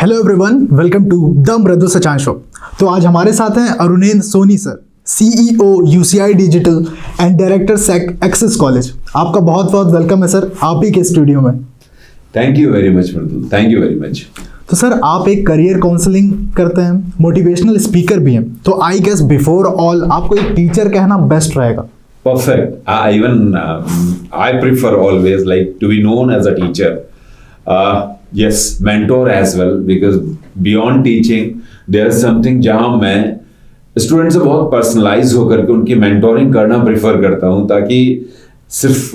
Hello everyone, welcome to the Mridu Sachan show. तो आज हमारे साथ हैं Arunendra Soni sir, CEO UCI digital and director Axis college. आपका बहुत बहुत वेलकम है सर आप ही के स्टूडियो में। Thank you very much Mridul, thank you very much. तो सर आप एक करियर काउंसलिंग करते हैं, मोटिवेशनल स्पीकर भी हैं, तो आई गेस बिफोर ऑल आपको एक टीचर कहना बेस्ट रहेगा। Perfect. I prefer always like to be known as a teacher. Yes, mentor as well, because beyond teaching there's something जहाँ मैं स्टूडेंट से बहुत पर्सनलाइज होकर के उनकी मेंटोरिंग करना प्रेफर करता हूँ, ताकि सिर्फ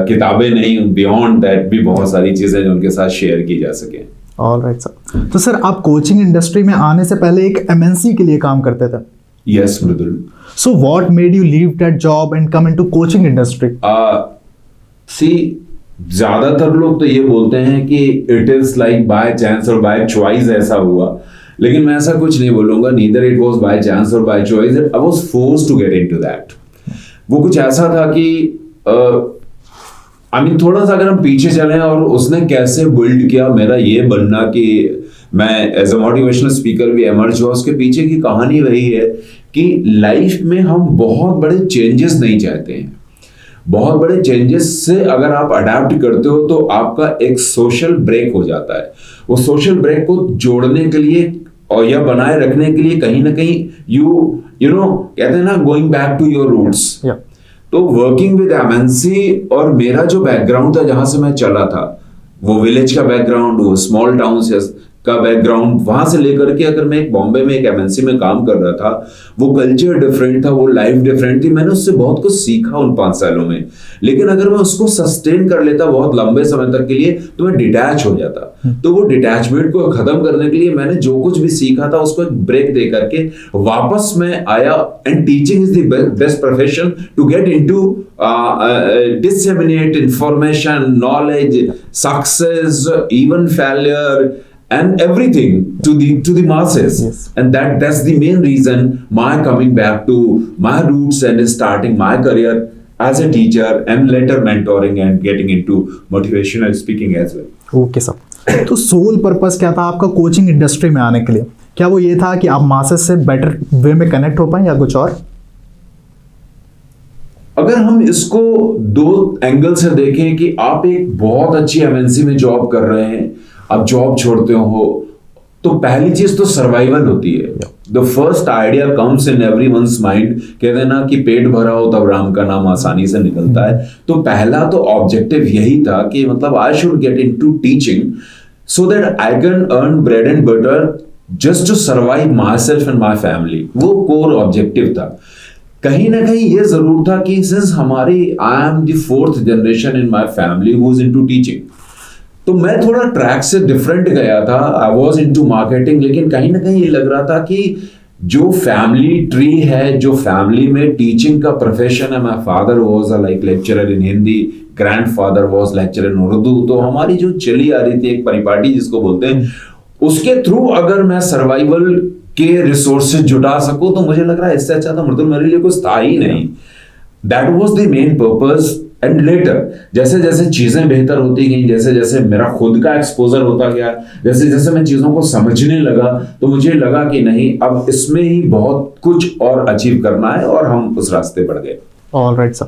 किताबें नहीं, बियॉन्ड दैट भी बहुत सारी चीजें जो उनके साथ शेयर की जा सके। Alright sir. तो सर आप कोचिंग इंडस्ट्री में आने से पहले एक एमएनसी के लिए काम करते थे। Yes Mridul. So what made you leave that job and come into coaching industry? ज्यादातर लोग तो ये बोलते हैं कि it is like by chance और बाय चॉइस ऐसा हुआ, लेकिन मैं ऐसा कुछ नहीं बोलूंगा। Neither it was by chance और by choice, I was forced to get into that. वो कुछ ऐसा था कि थोड़ा सा अगर हम पीछे चलें और उसने कैसे बिल्ड किया मेरा ये बनना कि मैं एज अ मोटिवेशनल स्पीकर भी एमर्ज हुआ, उसके पीछे की कहानी वही है कि लाइफ में हम बहुत बड़े चेंजेस नहीं चाहते हैं। बहुत बड़े चेंजेस से अगर आप अडेप्ट करते हो तो आपका एक सोशल ब्रेक हो जाता है। वो सोशल ब्रेक को जोड़ने के लिए और या बनाए रखने के लिए कहीं ना कहीं यू नो कहते हैं ना, going back to your roots. तो वर्किंग विद एमएनसी और मेरा जो बैकग्राउंड था जहां से मैं चला था, वो विलेज का बैकग्राउंड, वो स्मॉल टाउन का बैकग्राउंड, वहां से लेकर के अगर मैं एक बॉम्बे में एक एमएनसी में काम कर रहा था, वो कल्चर डिफरेंट था, वो लाइफ डिफरेंट थी। मैंने उससे बहुत कुछ सीखा उन 5 सालों में, लेकिन अगर मैं उसको सस्टेन कर लेता बहुत लंबे समय तक के लिए तो मैं डिटैच हो जाता। तो वो डिटैचमेंट को खत्म करने के लिए मैंने जो कुछ भी सीखा था उसको एक ब्रेक दे करके वापस मैं आया। And teaching is the best profession to get into disseminate information, knowledge, success, even failure, and everything to the masses. Yes. And that's the main reason my coming back to my roots and starting my career as a teacher and later mentoring and getting into motivational speaking as well. Okay sir. तो soul purpose क्या था आपका coaching industry में आने के लिए? क्या वो ये था कि आप मासेस से बेटर वे में कनेक्ट हो पाए या कुछ और? अगर हम इसको 2 एंगल से देखें कि आप एक बहुत अच्छी एमएनसी में जॉब कर रहे हैं, आप जॉब छोड़ते हो, तो पहली चीज तो सर्वाइवल होती है। The first idea comes in everyone's mind, कहते हैं ना कि पेट भरा हो तब राम का नाम आसानी से निकलता है। तो पहला तो ऑब्जेक्टिव यही था कि मतलब I should get into teaching so that I can earn bread and butter just to survive myself and my family. वो कोर ऑब्जेक्टिव था। कहीं ना कहीं ये जरूर था कि सिंस हमारी I am the 4th generation in my family who is into teaching, तो मैं थोड़ा ट्रैक से डिफरेंट गया था। आई वाज इनटू मार्केटिंग, लेकिन कहीं ना कहीं ये लग रहा था कि जो फैमिली ट्री है, जो फैमिली में टीचिंग का प्रोफेशन है, my father was a like lecturer in Hindi, grandfather was lecturer in Urdu, तो हमारी जो चली आ रही थी एक परिपाटी जिसको बोलते हैं, उसके थ्रू अगर मैं सर्वाइवल के रिसोर्सेज जुटा सकूं तो मुझे लग रहा है इससे अच्छा तो मृदुल मेरे लिए कुछ था ही नहीं। That was the main purpose. And later जैसे जैसे चीजें बेहतर होती गई, जैसे जैसे मेरा खुद का एक्सपोजर होता गया, जैसे जैसे मैं चीजों को समझने लगा, तो मुझे लगा कि नहीं, अब इसमें ही बहुत कुछ और अचीव करना है, और हम उस रास्ते बढ़ गए। Alright sir.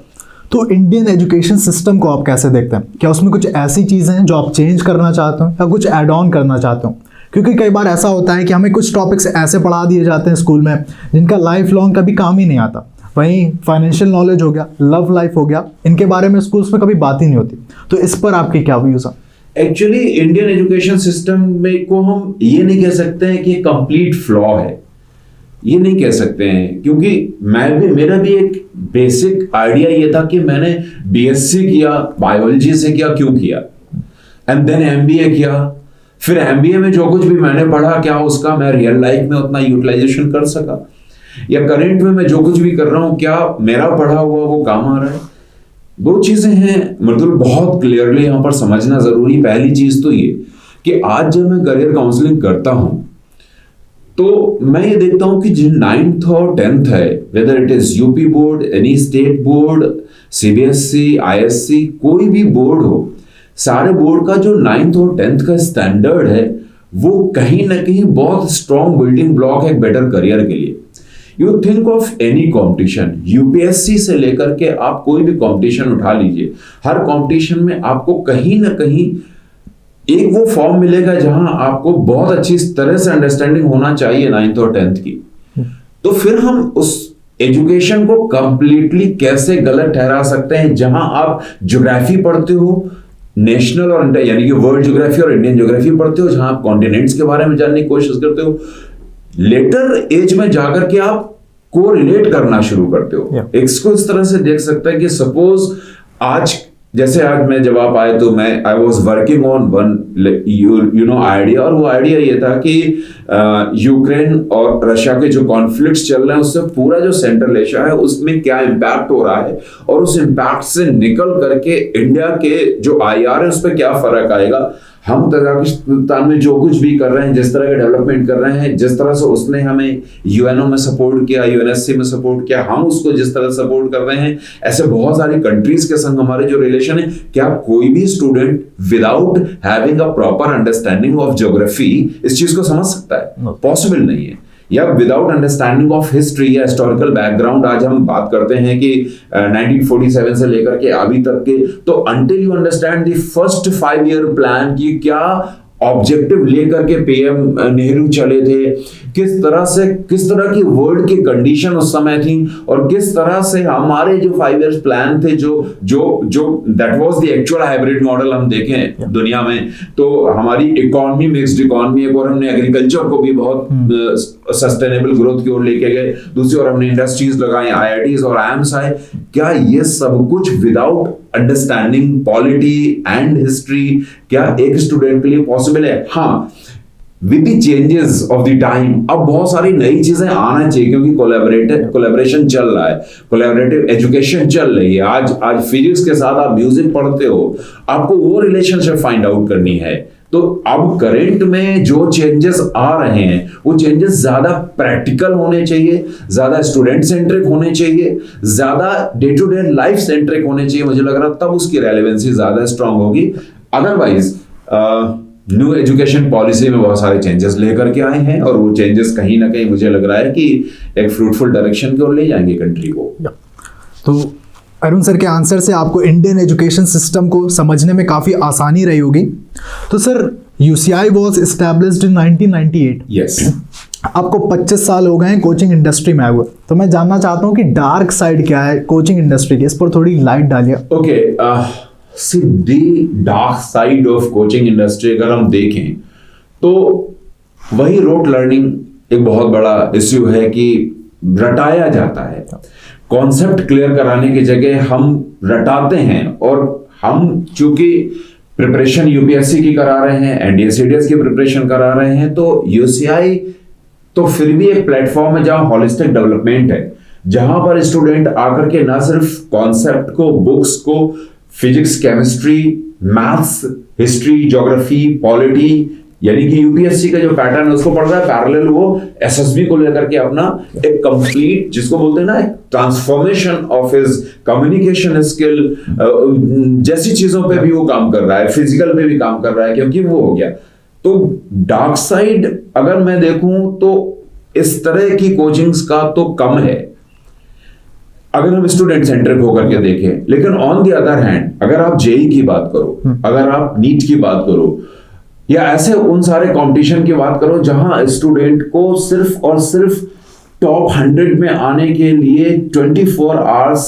तो इंडियन एजुकेशन सिस्टम को आप कैसे देखते हैं? क्या उसमें कुछ ऐसी चीजें हैं जो आप चेंज करना चाहते हो या कुछ ऐड ऑन करना चाहते हो? क्योंकि कई बार ऐसा होता है कि हमें कुछ टॉपिक्स ऐसे पढ़ा दिए जाते हैं स्कूल में जिनका लाइफ लॉन्ग कभी काम ही नहीं आता। वहीं फाइनेंशियल नॉलेज हो गया, लव लाइफ हो गया, इनके बारे में स्कूल्स में कभी बात ही नहीं होती। तो इस पर आपके क्या व्यूज हैं? एक्चुअली इंडियन एजुकेशन सिस्टम में को हम ये नहीं कह सकते हैं कि कंप्लीट फ्लॉ है, ये नहीं कह सकते हैं, क्योंकि मेरा भी एक बेसिक आइडिया ये था कि मैंने बीएससी किया, बायोलॉजी से किया, क्यों किया, एंड देन एमबीए किया। फिर एमबीए में जो कुछ भी मैंने पढ़ा, क्या उसका मैं रियल लाइफ में उतना यूटिलाइजेशन कर सका, या करंट में मैं जो कुछ भी कर रहा हूं क्या मेरा पढ़ा हुआ वो काम आ रहा है? 2 चीजें हैं मतलब बहुत क्लियरली यहां पर समझना जरूरी। पहली चीज तो ये कि आज जब मैं करियर काउंसलिंग करता हूं तो मैं ये देखता हूं कि जिन 9th और 10th है, whether it is UP board, any state board, CBSE, ISC, कोई भी बोर्ड हो, सारे बोर्ड का जो 9th और 10th का स्टैंडर्ड है वो कहीं ना कहीं बहुत स्ट्रॉन्ग बिल्डिंग ब्लॉक है एक बेटर करियर के लिए। You think of any competition, UPSC से लेकर के आप कोई भी कंपटीशन उठा लीजिए, हर कंपटीशन में आपको कहीं ना कहीं एक वो फॉर्म मिलेगा जहां आपको बहुत अच्छी तरह से अंडरस्टैंडिंग होना चाहिए 9th और 10th की। तो फिर हम उस एजुकेशन को कंप्लीटली कैसे गलत ठहरा सकते हैं? जहां आप ज्योग्राफी पढ़ते हो, नेशनल और यानी कि वर्ल्ड ज्योग्राफी और इंडियन ज्योग्राफी पढ़ते हो, जहां आप कॉन्टिनेंट्स के बारे में जानने की कोशिश करते हो, लेटर एज में जाकर के आप को रिलेट करना शुरू करते हो। इसको इस तरह से देख सकते हैं कि सपोज आज जैसे आज मैं जब आप आए तो मैं I was working on one you know idea, और वो आइडिया ये था कि यूक्रेन और रशिया के जो कॉन्फ्लिक्ट्स चल रहे हैं उससे पूरा जो सेंट्रल एशिया है उसमें क्या इम्पैक्ट हो रहा है, और उस इम्पैक्ट से निकल करके इंडिया के जो आईआर है उस पर क्या फर्क आएगा। हम तजाकिस्तान में जो कुछ भी कर रहे हैं, जिस तरह के डेवलपमेंट कर रहे हैं, जिस तरह से उसने हमें यूएनओ में सपोर्ट किया, यूएनएससी में सपोर्ट किया, हम उसको जिस तरह सपोर्ट कर रहे हैं, ऐसे बहुत सारी कंट्रीज के संग हमारे जो रिलेशन है, क्या कोई भी student without having a proper understanding of geography इस चीज को समझ सकता है? पॉसिबल नहीं है। या विदाउट अंडरस्टैंडिंग ऑफ हिस्ट्री या हिस्टोरिकल बैकग्राउंड, आज हम बात करते हैं कि 1947 से लेकर के अभी तक के, तो until you understand the first 5 year plan की क्या ऑब्जेक्टिव लेकर के पीएम नेहरू चले थे, किस तरह की वर्ल्ड की कंडीशन उस समय थी, और किस तरह से हमारे जो 5 इयर्स प्लान थे जो that was the actual hybrid model हम देखें दुनिया में, तो हमारी इकोनॉमी मिक्स्ड इकोनॉमी, एक और हमने एग्रीकल्चर को भी बहुत सस्टेनेबल ग्रोथ की ओर लेके गए, दूसरी ओर हमने इंडस्ट्रीज लगाए, आईआईटीज और आईएम्स आए। क्या ये सब कुछ without understanding polity and history क्या एक स्टूडेंट के लिए पॉसिबल है? हाँ, with the changes of the time अब बहुत सारी नई चीजें आना चाहिए, क्योंकि कोलैबोरेशन चल रहा है, कोलैबोरेटिव एजुकेशन चल रही है। आज फिजिक्स के साथ आप म्यूजिक पढ़ते हो, आपको वो रिलेशनशिप फाइंड आउट करनी है। तो अब करंट में जो चेंजेस आ रहे हैं वो चेंजेस ज्यादा प्रैक्टिकल होने चाहिए, ज्यादा स्टूडेंट सेंट्रिक होने चाहिए, ज्यादा day to day life centric होने चाहिए। मुझे लग रहा तब उसकी रेलेवेंसी ज्यादा स्ट्रांग होगी। अदरवाइज न्यू एजुकेशन पॉलिसी में बहुत सारे चेंजेस लेकर के आए हैं, और वो चेंजेस कहीं ना कहीं मुझे लग रहा है कि एक फ्रूटफुल डायरेक्शन की ओर ले जाएंगे कंट्री को। तो अरुण सर के आंसर से आपको इंडियन एजुकेशन सिस्टम को समझने में काफ़ी आसानी रही होगी। तो sir, UCI was established in 1998। Yes. आपको 25 साल हो गए हैं कोचिंग इंडस्ट्री में आए हुए, तो मैं जानना चाहता हूँ कि डार्क साइड क्या है कोचिंग इंडस्ट्री की, इस पर थोड़ी लाइट डालिए। Okay, see the dark side of coaching industry अगर हम देखें तो वही रोट लर्निंग एक बहुत बड़ा इश्यू है कि रटाया जाता है। कॉन्सेप्ट क्लियर कराने की जगह हम रटाते हैं, और हम चूंकि प्रिपरेशन यूपीएससी की करा रहे हैं, एनडीए सीडीएस की प्रिपरेशन करा रहे हैं, तो यूसीआई तो फिर भी एक प्लेटफॉर्म है जहां हॉलिस्टिक डेवलपमेंट है, जहां पर स्टूडेंट आकर के ना सिर्फ कॉन्सेप्ट को, बुक्स को, physics, chemistry, maths, history, geography, polity, यानी कि यूपीएससी का जो पैटर्न है उसको पढ़ रहा है, पैरेलल वो एसएसबी को लेकर के अपना एक कंप्लीट, जिसको बोलते हैं ना, transformation of his communication skill जैसी चीजों पे भी वो काम कर रहा है, फिजिकल पे भी काम कर रहा है, क्योंकि वो हो गया। तो डार्क साइड अगर मैं देखूं तो इस तरह की कोचिंग्स का तो कम है अगर हम स्टूडेंट सेंट्रिक होकर के देखें। लेकिन ऑन द अदर हैंड अगर आप जेई की बात करो, अगर आप नीट की बात करो, या ऐसे उन सारे कंपटीशन की बात करो जहां स्टूडेंट को सिर्फ और सिर्फ टॉप 100 में आने के लिए 24 आवर्स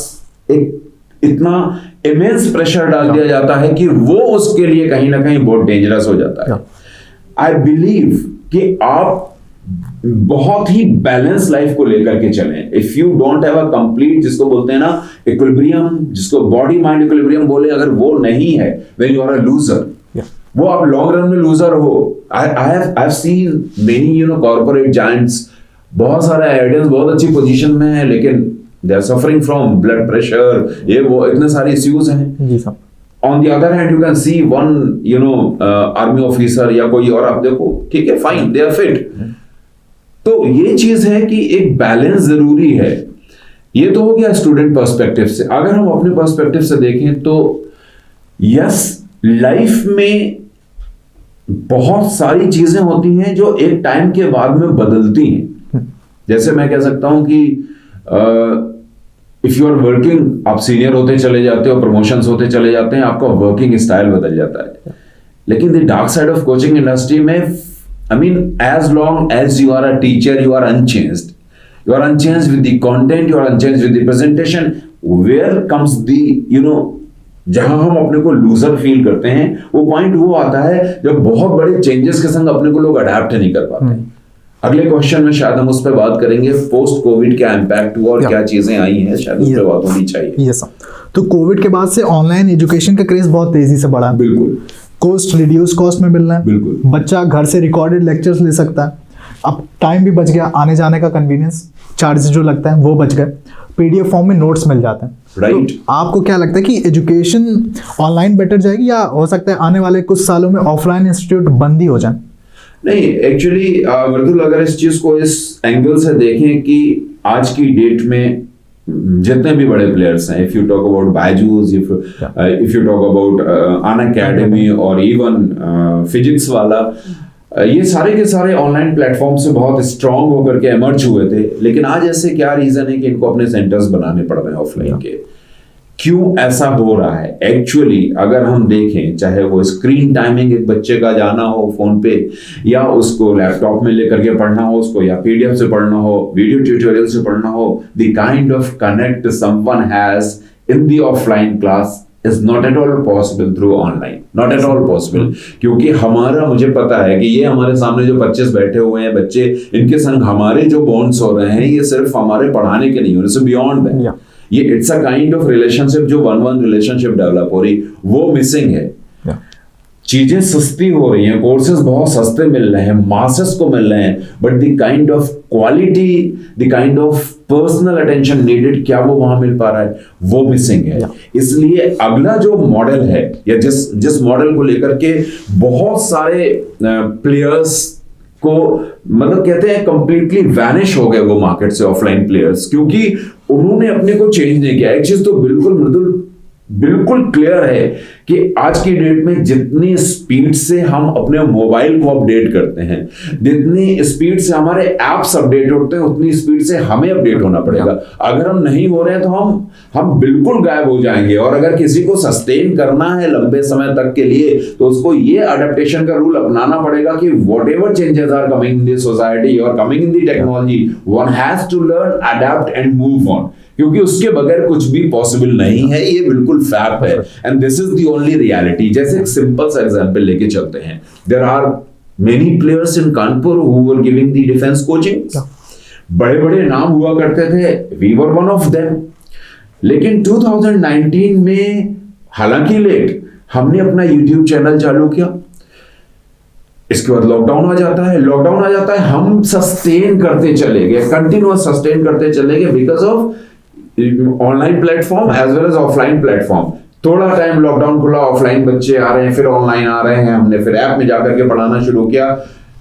एक इतना इमेंस प्रेशर डाल दिया जाता है कि वो उसके लिए कहीं ना कहीं बहुत डेंजरस हो जाता है। आई बिलीव कि आप बहुत ही बैलेंस लाइफ को लेकर के चलें। If you don't have a complete, जिसको बोलते हैं ना इक्विलिब्रियम, जिसको बॉडी माइंड इक्विलिब्रियम बोले, अगर वो नहीं है, when you are a loser, वो आप लॉन्ग रन में लूजर हो। I have seen many corporate giants, बहुत सारे आइडियंस बहुत अच्छी पोजीशन में है, लेकिन they are suffering from blood pressure, ये वो इतने सारे इश्यूज हैं। जी sir. On the other hand you can see one army officer या कोई और, आप देखो ठीक है, फाइन, दे आर फिट। तो ये चीज है कि एक बैलेंस जरूरी है। ये तो हो गया स्टूडेंट पर्सपेक्टिव से। अगर हम अपने पर्सपेक्टिव से देखें तो यस, लाइफ में बहुत सारी चीजें होती हैं जो एक टाइम के बाद में बदलती हैं। जैसे मैं कह सकता हूं कि इफ यू आर वर्किंग, आप सीनियर होते चले जाते हो, प्रमोशंस होते चले जाते हैं, आपका वर्किंग स्टाइल बदल जाता है। लेकिन the dark side of coaching industry में, I mean, as long as you are a teacher, you are unchanged, you are unchanged with the content, you are unchanged with the presentation. Where comes the, you know, जहां हम अपने को loser feel करते हैं, वो point वो आता है जब बहुत बड़े चेंजेस के संग अपने को लोग अडेप्ट नहीं कर पाते। अगले क्वेश्चन में शायद हम उस पर बात करेंगे, पोस्ट कोविड क्या इम्पैक्ट हुआ और क्या चीजें आई हैं, शायद उस पर बात होनी चाहिए। यस, तो कोविड के बाद से ऑनलाइन एजुकेशन का क्रेज बहुत तेजी से बढ़ा। बिल्कुल, कॉस्ट रिड्यूस कॉस्ट में मिल रहा है। बिल्कुल, बच्चा घर से रिकॉर्डेड लेक्चर्स ले सकता है। अब टाइम भी बच गया, आने जाने का कन्वीनियंस, चार्जेस जो लगता है वो बच गए, पीडीएफ फॉर्म में नोट्स मिल जाते हैं। राइट। तो आपको क्या लगता है कि एजुकेशन ऑनलाइन बेटर जाएगी, या हो सकता है आने वाले कुछ सालों में ऑफलाइन इंस्टीट्यूट बंद ही हो जाए? नहीं, एक्चुअली मृदुल, अगर इस चीज को इस एंगल से देखें कि आज की डेट में जितने भी बड़े प्लेयर्स हैं, if you talk about Byju's, if you talk about Unacademy और इवन फिजिक्स वाला, ये सारे के सारे ऑनलाइन प्लेटफॉर्म से बहुत स्ट्रांग होकर के इमर्ज हुए थे। लेकिन आज ऐसे क्या रीजन है कि इनको अपने सेंटर्स बनाने पड़ रहे हैं ऑफलाइन के? क्यों ऐसा हो रहा है? एक्चुअली अगर हम देखें, चाहे वो स्क्रीन टाइमिंग एक बच्चे का जाना हो फोन पे, या उसको लैपटॉप में लेकर के पढ़ना हो उसको, या पीडीएफ से पढ़ना हो, वीडियो ट्यूटोरियल से पढ़ना हो, the kind of connect someone has in the offline class is not at all possible through online, not at all possible। क्योंकि हमारा, मुझे पता है कि ये हमारे सामने जो 25 बैठे हुए हैं बच्चे, इनके संग हमारे जो बॉन्ड्स हो रहे हैं, ये सिर्फ हमारे पढ़ाने के नहीं हो रहे, बियॉन्ड है। ये it's a kind of relationship, जो वन रिलेशनशिप डेवलप हो रही, वो मिसिंग है। चीजें सस्ती हो रही हैं, कोर्सेज बहुत सस्ते मिल रहे हैं, मासेस को मिल रहे हैं, but the kind of quality, the kind of personal attention needed, क्या वो वहां मिल पा रहा है? वो मिसिंग है। इसलिए अगला जो मॉडल है, या जिस मॉडल को लेकर के बहुत सारे प्लेयर्स को, मतलब कहते हैं कंप्लीटली वैनिश हो गए वो मार्केट से, ऑफलाइन प्लेयर्स, क्योंकि उन्होंने अपने को चेंज नहीं किया। एक चीज तो बिल्कुल मृदुल बिल्कुल क्लियर है कि आज की डेट में जितनी स्पीड से हम अपने मोबाइल को अपडेट करते हैं, जितनी स्पीड से हमारे एप्स अपडेट होते हैं, उतनी स्पीड से हमें अपडेट होना पड़ेगा। अगर हम नहीं हो रहे हैं तो हम बिल्कुल गायब हो जाएंगे। और अगर किसी को सस्टेन करना है लंबे समय तक के लिए, तो उसको ये अडेप्टेशन का रूल अपनाना पड़ेगा कि whatever changes are coming in the society और coming in the technology, one has to learn, adapt and move on, क्योंकि उसके बगैर कुछ भी पॉसिबल नहीं है। ये बिल्कुल फैक्ट है, and this is the only reality. जैसे एक सिंपल सा एग्जांपल लेके चलते हैं, there are many players in Kanpur who were giving the defence coaching. बड़े बड़े नाम हुआ करते थे, we were one of them. लेकिन 2019 में, हालांकि लेट, हमने अपना यूट्यूब चैनल चालू किया। इसके बाद लॉकडाउन आ जाता है, हम सस्टेन करते चले गए, कंटिन्यूअस सस्टेन करते चले गए, because of online platform as well as offline platform. थोड़ा टाइम लॉकडाउन खुला, ऑफलाइन बच्चे आ रहे हैं, फिर ऑनलाइन आ रहे हैं, हमने फिर ऐप में जाकर के पढ़ाना शुरू किया।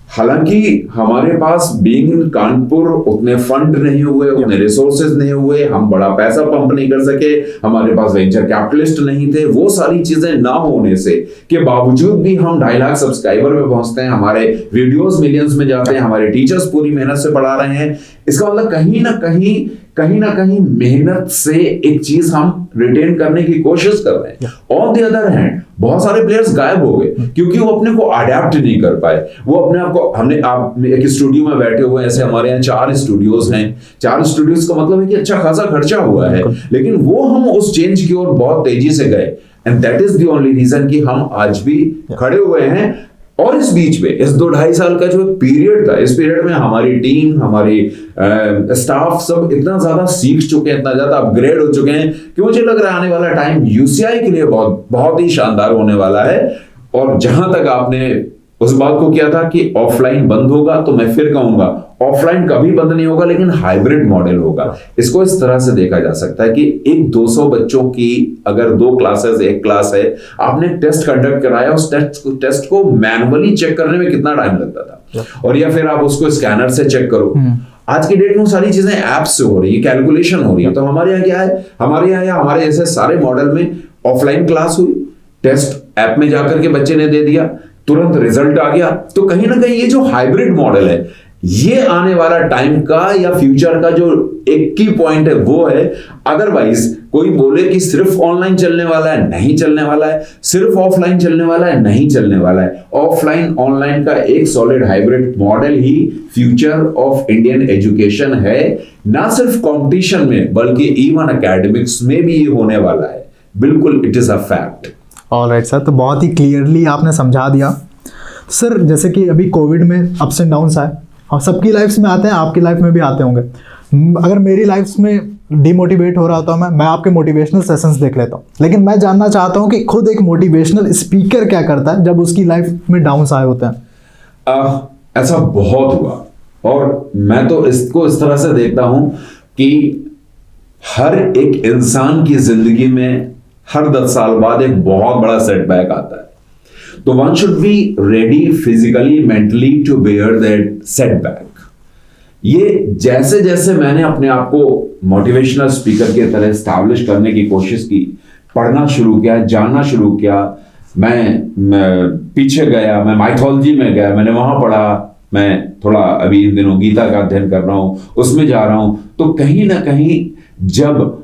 हालांकि हमारे पास बीइंग इन कानपुर उतने फंड नहीं हुए, उतने रिसोर्सेज नहीं हुए, हम बड़ा पैसा पंप नहीं कर सके, हमारे पास वेंचर कैपिटलिस्ट नहीं थे। वो सारी चीजें ना होने से के बावजूद भी हम 2.5 लाख सब्सक्राइबर पे पहुंचते हैं, हमारे वीडियोस मिलियंस में जाते हैं, हमारे टीचर्स पूरी मेहनत से पढ़ा रहे हैं। इसका मतलब कहीं ना कहीं मेहनत से एक चीज हम रिटेन करने की कोशिश कर रहे हैं। ऑन द अदर हैंड बहुत सारे प्लेयर्स गायब हो गए क्योंकि वो अपने को अडेप्ट नहीं कर पाए। वो अपने आप को, आप एक स्टूडियो में बैठे हुए, ऐसे हमारे यहाँ 4 स्टूडियोज हैं। 4 स्टूडियोज का मतलब है कि अच्छा खासा खर्चा हुआ है, लेकिन वो हम उस चेंज की ओर बहुत तेजी से गए, and that is the only reason कि हम आज भी खड़े हुए हैं। और इस बीच में, इस 2-2.5 साल का जो पीरियड था, इस पीरियड में हमारी टीम, हमारी स्टाफ सब इतना ज्यादा सीख चुके हैं, इतना ज्यादा अपग्रेड हो चुके हैं कि मुझे लग रहा है आने वाला टाइम यूसीआई के लिए बहुत ही शानदार होने वाला है। और जहां तक आपने उस बात को किया था कि ऑफलाइन बंद होगा, तो मैं फिर कहूंगा ऑफलाइन कभी बंद नहीं होगा, लेकिन हाइब्रिड मॉडल होगा। इसको इस तरह से देखा जा सकता है कि एक 200 बच्चों की अगर 2 क्लासेस, एक क्लास है, आपने टेस्ट कंडक्ट कराया, उस टेस्ट को मैनुअली चेक करने में कितना टाइम लगता था, और या फिर आप उसको स्कैनर से चेक करो। आज की डेट में सारी चीजें ऐप से हो रही है, कैलकुलेशन हो रही है। तो हमारे यहाँ क्या है, हमारे यहाँ या हमारे जैसे सारे मॉडल में ऑफलाइन क्लास हुई, टेस्ट ऐप में जाकर के बच्चे ने दे दिया, तुरंत रिजल्ट आ गया। तो कहीं ना कहीं ये जो हाइब्रिड मॉडल है, ये आने वाला टाइम का या फ्यूचर का जो एक की पॉइंट है वो है। अदरवाइज कोई बोले कि सिर्फ ऑनलाइन चलने वाला है, नहीं चलने वाला है, सिर्फ ऑफलाइन चलने वाला है, नहीं चलने वाला है। ऑफलाइन ऑनलाइन का एक solid hybrid model he future of Indian education है। ना सिर्फ कंपटीशन में बल्कि इवन एकेडमिक्स में भी ये होने वाला है। बिल्कुल, it is a fact. Alright sir, तो बहुत ही क्लियरली आपने समझा दिया। सर जैसे कि अभी कोविड में अप्स एंड डाउन्स आए और सबकी लाइफ्स में आते हैं, आपकी लाइफ में भी आते होंगे। अगर मेरी लाइफ में डिमोटिवेट हो रहा होता हूँ मैं आपके मोटिवेशनल सेशंस देख लेता हूँ, लेकिन मैं जानना चाहता हूँ कि खुद एक मोटिवेशनल स्पीकर क्या करता है जब उसकी लाइफ में डाउन्स आए होते हैं। ऐसा बहुत हुआ, और मैं तो इसको इस तरह से देखता हूं कि हर एक इंसान की जिंदगी में हर 10 साल बाद एक बहुत बड़ा सेटबैक आता है। तो one should be ready physically mentally to bear that setback. ये जैसे जैसे मैंने अपने आप को मोटिवेशनल स्पीकर की तरह एस्टैब्लिश करने की कोशिश की, पढ़ना शुरू किया, जानना शुरू किया, मैं पीछे गया, मैं माइथोलॉजी में गया, मैंने वहां पढ़ा, मैं थोड़ा अभी इन दिनों गीता का अध्ययन कर रहा हूं, उसमें जा रहा हूं। तो कहीं ना कहीं जब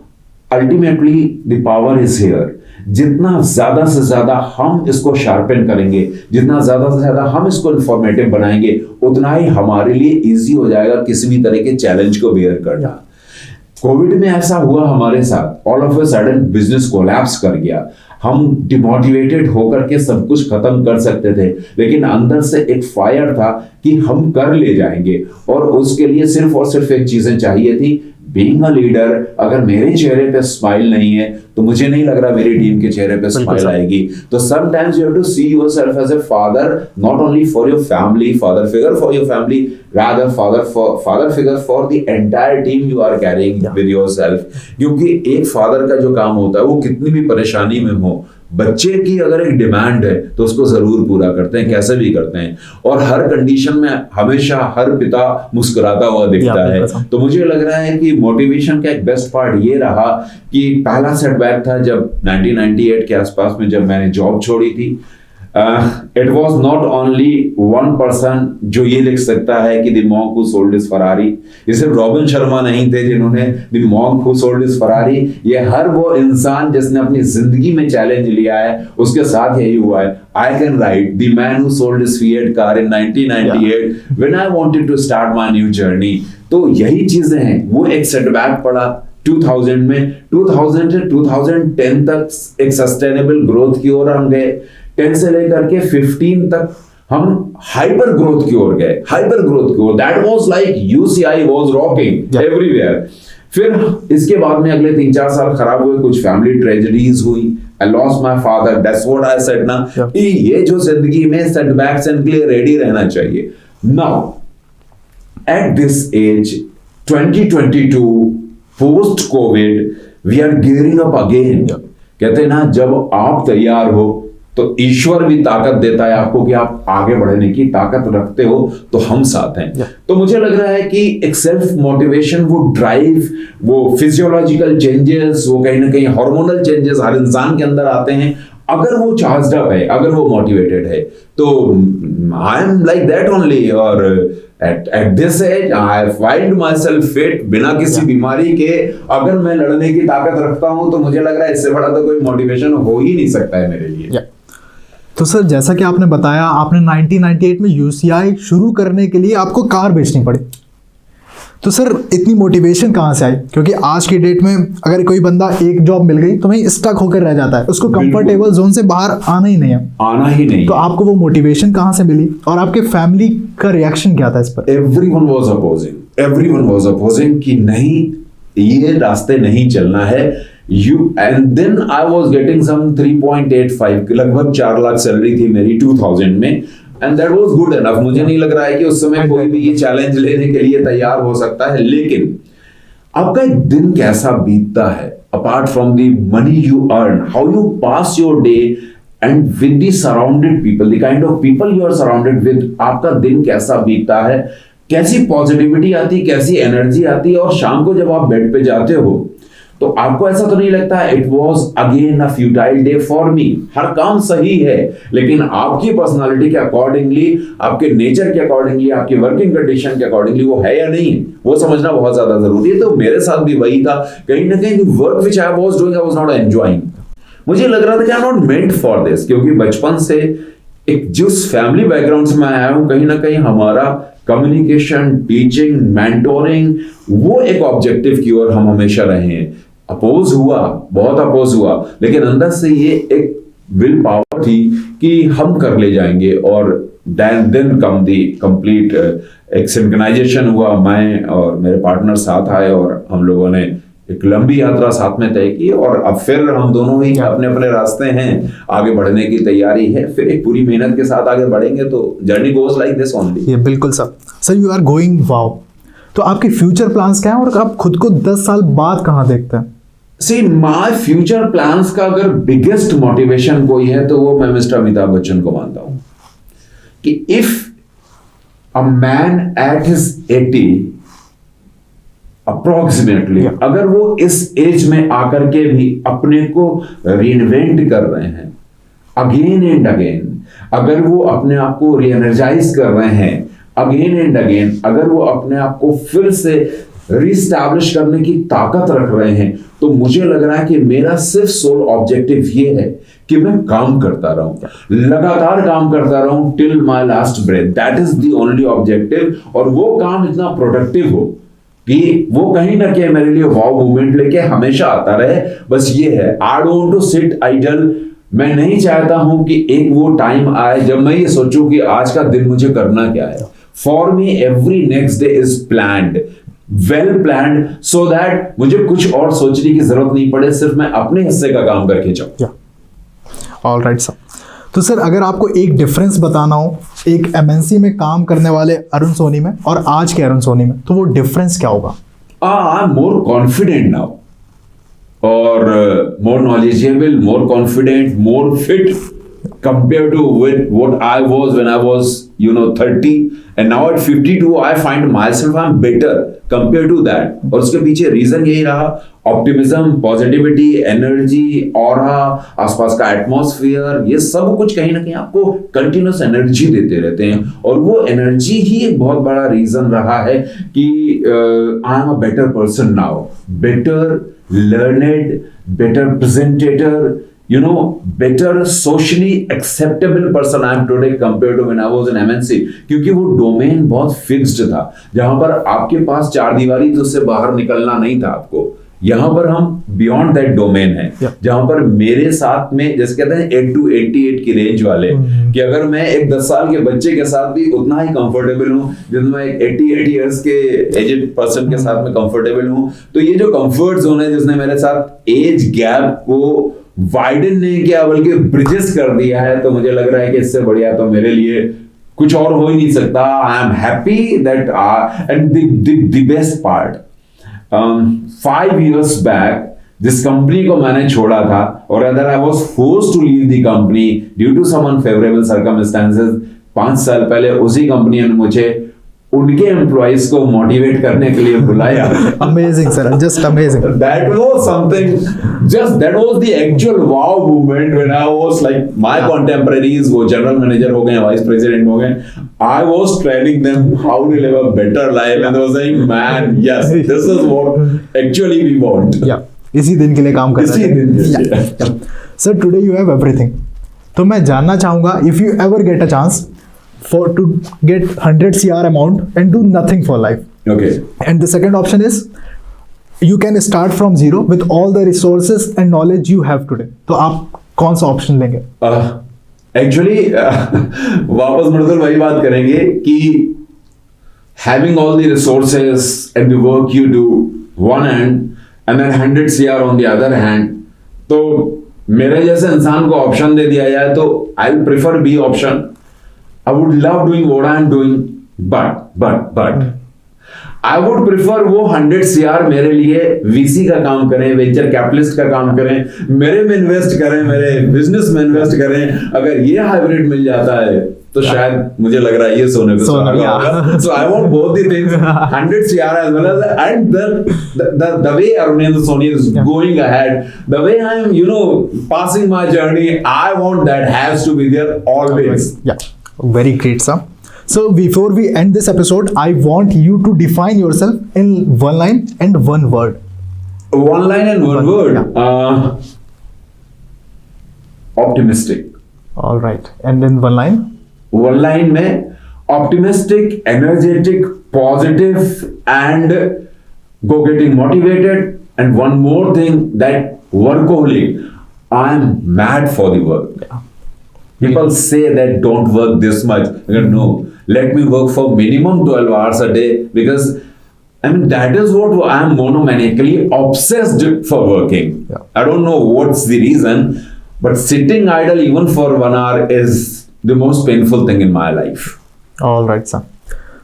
ultimately the power is here, जितना ज्यादा से ज्यादा हम इसको शार्पन करेंगे, जितना ज्यादा से ज्यादा हम इसको इंफॉर्मेटिव बनाएंगे, उतना ही हमारे लिए इजी हो जाएगा किसी भी तरह के चैलेंज को बेयर करना। कोविड में ऐसा हुआ हमारे साथ, all of a sudden business collapse कर गया। हम डिमोटिवेटेड होकर के सब कुछ खत्म कर सकते थे, लेकिन अंदर से एक फायर था कि हम कर ले जाएंगे, और उसके लिए सिर्फ और सिर्फ एक चीजें चाहिए थी, बीइंग अ लीडर। अगर मेरे चेहरे पे स्माइल नहीं है तो मुझे नहीं लग रहा मेरी टीम के चेहरे पे स्माइल आएगी। तो sometimes you have to see yourself as a father, not only for your family, father figure for your family, rather father figure for the entire team you are carrying with yourself. क्योंकि एक father का जो काम होता है, वो कितनी भी परेशानी में हो, बच्चे की अगर एक डिमांड है तो उसको जरूर पूरा करते हैं, कैसे भी करते हैं, और हर कंडीशन में हमेशा हर पिता मुस्कुराता हुआ दिखता है। तो मुझे लग रहा है कि मोटिवेशन का एक बेस्ट पार्ट ये रहा कि पहला सेटबैक था जब 1998 के आसपास में जब मैंने जॉब छोड़ी थी। It was not only one person जो ये लिख सकता है कि the monk who sold his Ferrari. ये सिर्फ रॉबिन शर्मा नहीं थे जिन्होंने the monk who sold his Ferrari, ये हर वो इंसान जिसने अपनी जिंदगी में चैलेंज लिया है, उसके साथ यही हुआ है। I can write the man who sold his Fiat car in 1998 when I wanted to start my new journey. तो यही चीजें हैं। वो एक सेटबैक पड़ा 2000 में, 2000 से 2010 तक एक सस्टेनेबल ग्रोथ की ओर हम गए। 10 से लेकर के 15 तक हम हाइपर ग्रोथ की ओर गए, हाइपर ग्रोथ की ओर। That was like UCI was rocking everywhere. फिर इसके बाद में अगले 3-4 साल खराब हुए, कुछ फैमिली ट्रेजेडीज हुई। I lost my father, that's what I said ना, ये जो जिंदगी में सेटबैक्स के लिए रेडी रहना चाहिए। Now at this age 2022 post covid we are gearing up again. कहते हैं ना, जब आप तैयार हो तो ईश्वर भी ताकत देता है आपको कि आप आगे बढ़ने की ताकत रखते हो, तो हम साथ हैं। तो मुझे लग रहा है कि एक सेल्फ मोटिवेशन, वो ड्राइव, वो फिजियोलॉजिकल चेंजेस, वो कहीं ना कहीं हार्मोनल चेंजेस हर इंसान के अंदर आते हैं। अगर वो चार्ज्ड अप है, अगर वो मोटिवेटेड है, तो I am like that only. और at this age I find myself fit, बिना किसी बीमारी के अगर मैं लड़ने की ताकत रखता हूं, तो मुझे लग रहा है इससे बड़ा तो कोई मोटिवेशन हो ही नहीं सकता है मेरे लिए। तो सर जैसा कि आपने बताया, आपने 1998 में यूसीआई शुरू करने के लिए आपको कार बेचनी पड़ी। तो सर इतनी मोटिवेशन कहाँ से आई? क्योंकि आज की डेट में अगर कोई बंदा एक जॉब मिल गई तो वहीं स्टक होकर रह जाता है, उसको कंफर्टेबल जोन से बाहर आना ही नहीं है, आना ही नहीं। तो आपको वो मोटिवेशन कहाँ से मिली और आपके फैमिली का रिएक्शन क्या था इस पर? एवरीवन वाज अपोजिंग कि नहीं, ये रास्ते नहीं चलना है। And then I was getting some 3.85, लगभग 4 लाख सैलरी थी मेरी 2000 में, and that was good enough. मुझे नहीं लग रहा है कि उस समय कोई भी ये चैलेंज लेने के लिए तैयार हो सकता है। लेकिन आपका एक दिन कैसा बीतता है, apart from the money you earn, how you pass your day and with the surrounded people, the kind of people you are surrounded with, आपका दिन कैसा बीतता है, कैसी पॉजिटिविटी आती, कैसी एनर्जी आती है। और शाम को जब आप बेड पे जाते हो तो आपको ऐसा तो नहीं लगता it was again a futile day for me? हर काम सही है, लेकिन आपकी पर्सनालिटी के अकॉर्डिंगली, आपके नेचर के अकॉर्डिंगली, आपकी वर्किंग कंडीशन के अकॉर्डिंगली वो है या नहीं है, वो समझना बहुत ज्यादा जरूरी है। तो मेरे साथ भी वही था, कहीं ना कहीं work which I was doing I was not enjoying. मुझे लग रहा था कि I am not meant for this, क्योंकि बचपन से एक जिस फैमिली बैकग्राउंड से मैं आया हूं, कहीं ना कहीं हमारा कम्युनिकेशन, टीचिंग, मेंटोरिंग, वो एक ऑब्जेक्टिव की ओर हम हमेशा रहे हैं। अपोज हुआ, बहुत अपोज हुआ, लेकिन अंदर से ये एक विल पावर थी कि हम कर ले जाएंगे। और देन कम दी कंप्लीट एक सिंक्रोनाइजेशन हुआ। मैं और मेरे पार्टनर साथ आए और हम लोगों ने एक लंबी यात्रा साथ में तय की, और अब फिर हम दोनों ही अपने अपने रास्ते हैं, आगे बढ़ने की तैयारी है। फिर एक पूरी मेहनत के साथ आगे बढ़ेंगे, तो journey goes like this only. ये बिल्कुल sir you are going wow. तो आपके फ्यूचर प्लान्स क्या हैं और आप खुद को 10 साल बाद कहां देखते हैं? सी माय फ्यूचर प्लान्स का अगर बिगेस्ट मोटिवेशन कोई है तो वो मैं मिस्टर अमिताभ बच्चन को मानता हूं कि if a man at his 80 approximately, अगर वो इस एज में आकर के भी अपने को रीइन्वेंट कर रहे हैं अगेन एंड अगेन, अगर वो अपने आप को रीएनर्जाइज कर रहे हैं अगेन एंड अगेन, अगर वो अपने आप को फिर से रीस्टैब्लिश करने की ताकत रख रहे हैं, तो मुझे लग रहा है कि मेरा सिर्फ सोल ऑब्जेक्टिव ये है कि मैं काम करता रहूं, लगातार काम करता रहूं till my last breath. That is the only objective. और वो काम इतना प्रोडक्टिव हो कि वो कहीं ना कहीं मेरे लिए वाव मूवमेंट लेके हमेशा आता रहे। बस ये है, I don't to sit idle. मैं नहीं चाहता हूं कि एक वो टाइम आए जब मैं ये सोचूं कि आज का दिन मुझे करना क्या है। For me every next day is planned, well planned, so that मुझे कुछ और सोचने की जरूरत नहीं पड़े, सिर्फ मैं अपने हिस्से का काम करके जाऊं। All right sir. तो सर अगर आपको एक डिफरेंस बताना हो एक एमएनसी में काम करने वाले अरुण सोनी में और आज के अरुण सोनी में, तो वो डिफरेंस क्या होगा? I am more confident now, और more knowledgeable, more confident, more fit compared to with what I was when I was 30, and now at 52 I find myself I'm better compared to that. और उसके पीछे reason यही रहा, optimism, positivity, energy, aura, आसपास का atmosphere, ये सब कुछ कहीं ना कहीं आपको कंटिन्यूस एनर्जी देते रहते हैं। और वो एनर्जी ही एक बहुत बड़ा रीजन रहा है कि I am a better person now, better learned, better presentator, better socially acceptable person I am today compared to when I was in MNC। क्योंकि वो डोमेन बहुत फिक्स्ड था, जहां पर आपके पास चार दीवारी तो उससे बाहर निकलना नहीं था आपको। यहां पर हम बियॉन्ड दैट डोमेन है, जहां पर मेरे साथ में जैसे कहते हैं 8 to 88 की रेंज वाले, कि अगर मैं एक 10 साल के बच्चे के साथ भी उतना ही कंफर्टेबल हूं जितना मैं एक 88 इयर्स के एजेड पर्सन के साथ में कंफर्टेबल हूं, तो ये जो कंफर्ट जोन है जिसने मेरे साथ एज गैप को वाइडन नहीं किया बल्कि ब्रिजेस कर दिया है, तो मुझे लग रहा है कि इससे बढ़िया तो मेरे लिए कुछ और हो ही नहीं सकता। I am happy that and the best part, 5 years back जिस कंपनी को मैंने छोड़ा था, और other I was forced to leave the company due to some unfavourable circumstances, 5 साल पहले उसी कंपनी ने मुझे उनके एम्प्लॉइज को मोटिवेट करने के लिए बुलाया। Amazing sir, just amazing. That was something, that was the actual wow moment when I was like my contemporaries, वो जनरल मैनेजर हो गए, वाइस प्रेसिडेंट हो गए, I was training them how to live a better life, and they were saying, man, yes, this is what actually we want. इसी दिन के लिए काम कर रहे थे। Sir today you have everything, तो मैं जानना चाहूंगा if you ever get a chance for to get 100 CR amount and do nothing for life. Okay. And the second option is you can start from zero with all the resources and knowledge you have today. तो आप कौन सा option लेंगे? Actually, वापस मृदुल वही बात करेंगे कि having all the resources and the work you do one hand and then 100 CR on the other hand, तो मेरे जैसे इंसान को ऑप्शन दे दिया जाए तो I will prefer B option. I would love doing what I'm doing, but I would prefer वो 100 CR मेरे लिए VC का काम करें, वेंचर कैपिटलिस्ट का काम करें, मेरे में इन्वेस्ट करें, मेरे बिजनेस में इन्वेस्ट करें। अगर ये हाइब्रिड मिल जाता है तो शायद मुझे लग रहा है ये सोने पे सुहागा होगा. So I want both the things, 100 CR as well as, and the way Arunendra Soni is going ahead, the way I am, passing my journey, I want that has to be there always. Yeah, very great, sir. So before we end this episode, I want you to define yourself in one line and one word. One line and one word. Yeah. Optimistic. All right. And in one line? One line में optimistic, energetic, positive, and go getting motivated. And one more thing, that workaholic. I'm mad for the work. Yeah. People say that don't work this much. No, let me work for minimum 12 hours a day, because I mean that is what I'm monomaniacally obsessed for working. Yeah. I don't know what's the reason, but sitting idle even for 1 hour is the most painful thing in my life. All right, sir.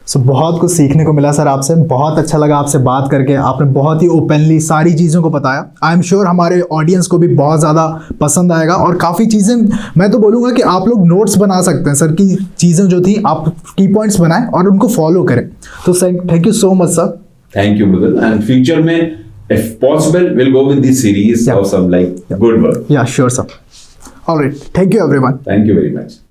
So बहुत कुछ सीखने को मिला sir आपसे. बहुत अच्छा लगा आपसे बात करके. आपने बहुत ही ओपनली सारी चीज़ों को बताया. आई एम श्योर हमारे ऑडियंस को भी बहुत ज़्यादा पसंद आएगा, और काफ़ी चीज़ें मैं तो बोलूँगा कि आप लोग नोट्स बना सकते हैं सर, की चीज़ें जो थी आप की पॉइंट्स बनाएं और उनको फॉलो करें. तो sir thank you so much sir. Thank you, brother. And future में, if possible, we'll go with the series of some good work. Yeah, sure sir. All right. Thank you everyone. Thank you very much.